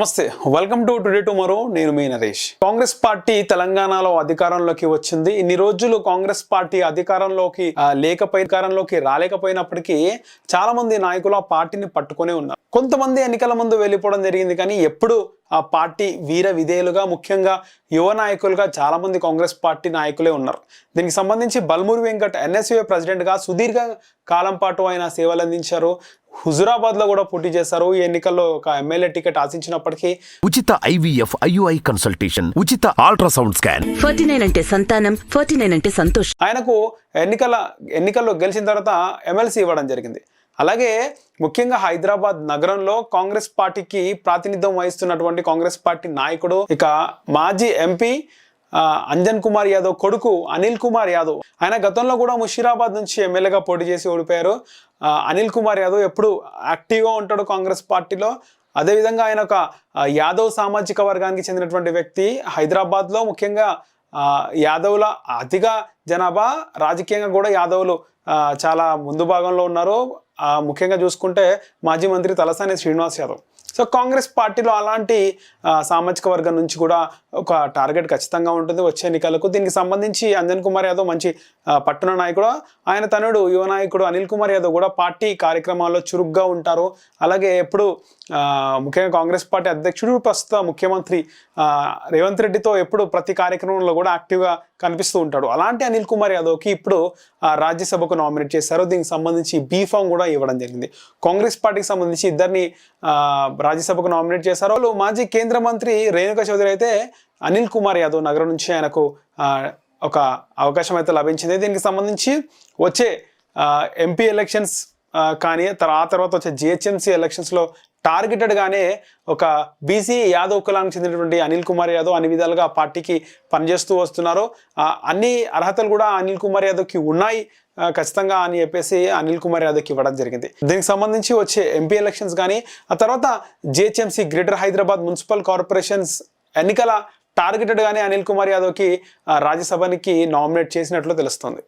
నమస్తే, welcome to today tomorrow. నేను మీ Naresh. Congress party తెలంగాణలో అధికారంలోకి వచ్చింది. ఇన్ని రోజులు కాంగ్రెస్ పార్టీ అధికారంలోకి రాలేకపోయినప్పటికీ చాలా మంది నాయకులు ఆ పార్టీని పట్టుకునే ఉన్నారు. కొంతమంది ఎన్నికల ముందు వెళ్ళిపోవడం జరిగింది, కానీ ఎప్పుడు ఆ పార్టీ వీర విధేయులుగా, ముఖ్యంగా యువ నాయకులుగా చాలా మంది కాంగ్రెస్ పార్టీ నాయకులే ఉన్నారు. దీనికి సంబంధించి బల్మూరి వెంకట్ ఎన్ఎస్యుఏ ప్రెసిడెంట్గా సుదీర్ఘ కాలం పాటు ఆయన సేవలు అందించారు. హుజురాబాద్ లో కూడా పోటీ చేశారు. ఈ ఎన్నికల్లో ఒక ఎమ్మెల్యే టికెట్ ఆశించినప్పటికీ ఉచిత IVF IUI కన్సల్టేషన్, ఉచిత అల్ట్రాసౌండ్ స్కాన్. 49 అంటే సంతానం, 49 అంటే సంతోషం. ఆయనకు ఎన్నికల్లో గెలిచిన తర్వాత ఎమ్మెల్సీ ఇవ్వడం జరిగింది. అలాగే ముఖ్యంగా హైదరాబాద్ నగరంలో కాంగ్రెస్ పార్టీకి ప్రాతినిధ్యం వహిస్తున్నటువంటి కాంగ్రెస్ పార్టీ నాయకుడు, ఇక మాజీ ఎంపీ అంజన్ కుమార్ యాదవ్ కొడుకు అనిల్ కుమార్ యాదవ్. ఆయన గతంలో కూడా ముషీరాబాద్ నుంచి ఎమ్మెల్యేగా పోటీ చేసి ఓడిపోయారు. అనిల్ కుమార్ యాదవ్ ఎప్పుడు యాక్టివ్గా ఉంటాడు కాంగ్రెస్ పార్టీలో. అదేవిధంగా ఆయన ఒక యాదవ్ సామాజిక వర్గానికి చెందినటువంటి వ్యక్తి. హైదరాబాద్లో ముఖ్యంగా యాదవుల అధిక జనాభా, రాజకీయంగా కూడా యాదవులు చాలా ముందు భాగంలో ఉన్నారు. ముఖ్యంగా చూసుకుంటే మాజీ మంత్రి తలసాని శ్రీనివాస్ యాదవ్. సో కాంగ్రెస్ పార్టీలో అలాంటి సామాజిక వర్గం నుంచి కూడా ఒక టార్గెట్ ఖచ్చితంగా ఉంటుంది వచ్చే ఎన్నికలకు. దీనికి సంబంధించి అంజన్ కుమార్ యాదవ్ మంచి పట్టున నాయకుడు. ఆయన తనుడు యువ నాయకుడు అనిల్ కుమార్ యాదవ్ కూడా పార్టీ కార్యక్రమాల్లో చురుగ్గా ఉంటారు. అలాగే ఎప్పుడు ముఖ్యంగా కాంగ్రెస్ పార్టీ అధ్యక్షుడు, ప్రస్తుత ముఖ్యమంత్రి రేవంత్ రెడ్డితో ఎప్పుడు ప్రతి కార్యక్రమంలో కూడా యాక్టివ్గా కనిపిస్తూ ఉంటాడు. అలాంటి అనిల్ కుమార్ యాదవ్కి ఇప్పుడు రాజ్యసభకు నామినేట్ చేశారు. దీనికి సంబంధించి బీఫామ్ కూడా ఇవ్వడం జరిగింది. కాంగ్రెస్ పార్టీకి సంబంధించి ఇద్దరిని రాజ్యసభకు నామినేట్ చేశారు. వాళ్ళు మాజీ కేంద్ర మంత్రి రేణుకా చౌదరి అయితే అనిల్ కుమార్ యాదవ్ నగరం నుంచి ఆయనకు ఒక అవకాశం అయితే లభించింది. దీనికి సంబంధించి వచ్చే ఎంపీ ఎలక్షన్స్ కానీ ఆ తర్వాత వచ్చే GHMC ఎలక్షన్స్లో టార్గెటెడ్గానే ఒక బీసీ యాదవ్ కులానికి చెందినటువంటి అనిల్ కుమార్ యాదవ్ అన్ని విధాలుగా పార్టీకి పనిచేస్తూ వస్తున్నారు. అన్ని అర్హతలు కూడా అనిల్ కుమార్ యాదవ్కి ఉన్నాయి ఖచ్చితంగా అని చెప్పేసి అనిల్ కుమార్ యాదవ్కి ఇవ్వడం జరిగింది. దీనికి సంబంధించి వచ్చే ఎంపీ ఎలక్షన్స్ కానీ ఆ తర్వాత GHMC greater Hyderabad municipal corporations ఎన్నికల టార్గెటెడ్గానే అనిల్ కుమార్ యాదవ్కి రాజ్యసభకి నామినేట్ చేసినట్లు తెలుస్తుంది.